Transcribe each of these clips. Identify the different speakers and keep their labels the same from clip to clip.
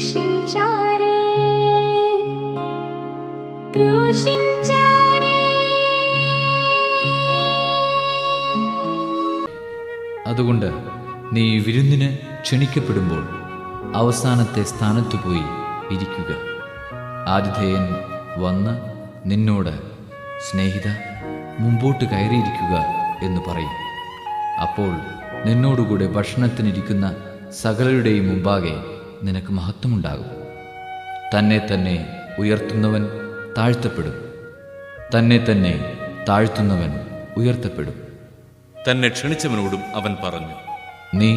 Speaker 1: ക്രൂശിച്ചാരേ, ക്രൂശിച്ചാരേ.
Speaker 2: അതുകൊണ്ട് നീ വിരുന്നിന് ക്ഷണിക്കപ്പെടുമ്പോൾ അവസാനത്തെ സ്ഥാനത്തു പോയി ഇരിക്കുക. ആതിഥേയൻ വന്ന് നിന്നോട് സ്നേഹിത, മുമ്പോട്ട് കയറിയിരിക്കുക എന്ന് പറയും. അപ്പോൾ നിന്നോടുകൂടെ ഭക്ഷണത്തിനിരിക്കുന്ന സകലരുടെയും മുമ്പാകെ നിനക്ക് മഹത്വമുണ്ടാകും. തന്നെ തന്നെ ഉയർത്തുന്നവൻ താഴ്ത്തപ്പെടും, തന്നെ തന്നെ താഴ്ത്തുന്നവൻ ഉയർത്തപ്പെടും.
Speaker 3: തന്നെ ക്ഷണിച്ചവനോടും അവൻ പറഞ്ഞു,
Speaker 2: നീ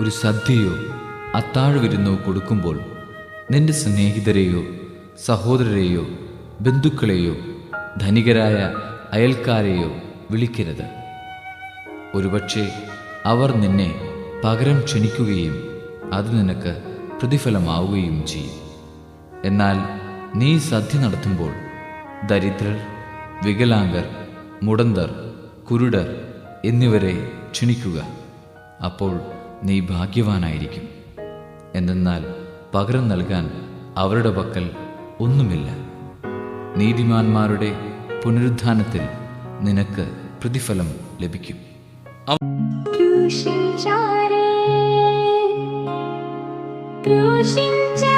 Speaker 2: ഒരു സദ്യയോ അത്താഴവിരുന്നോ കൊടുക്കുമ്പോൾ നിന്റെ സ്നേഹിതരെയോ സഹോദരരെയോ ബന്ധുക്കളെയോ ധനികരായ അയൽക്കാരെയോ വിളിക്കരുത്. ഒരുപക്ഷെ അവർ നിന്നെ പകരം ക്ഷണിക്കുകയും അത് നിനക്ക് പ്രതിഫലമാവുകയും ചെയ്യും. എന്നാൽ നീ സദ്യ നടത്തുമ്പോൾ ദരിദ്രർ, വികലാംഗർ, മുടന്തർ, കുരുടർ എന്നിവരെ ക്ഷണിക്കുക. അപ്പോൾ നീ ഭാഗ്യവാനായിരിക്കും. എന്തെന്നാൽ പകരം നൽകാൻ അവരുടെ പക്കൽ ഒന്നുമില്ല. നീതിമാന്മാരുടെ പുനരുത്ഥാനത്തിൽ നിനക്ക് പ്രതിഫലം ലഭിക്കും.
Speaker 1: ക്രൂശിച്ചാരേ, ക്രൂശിച്ചാരേ.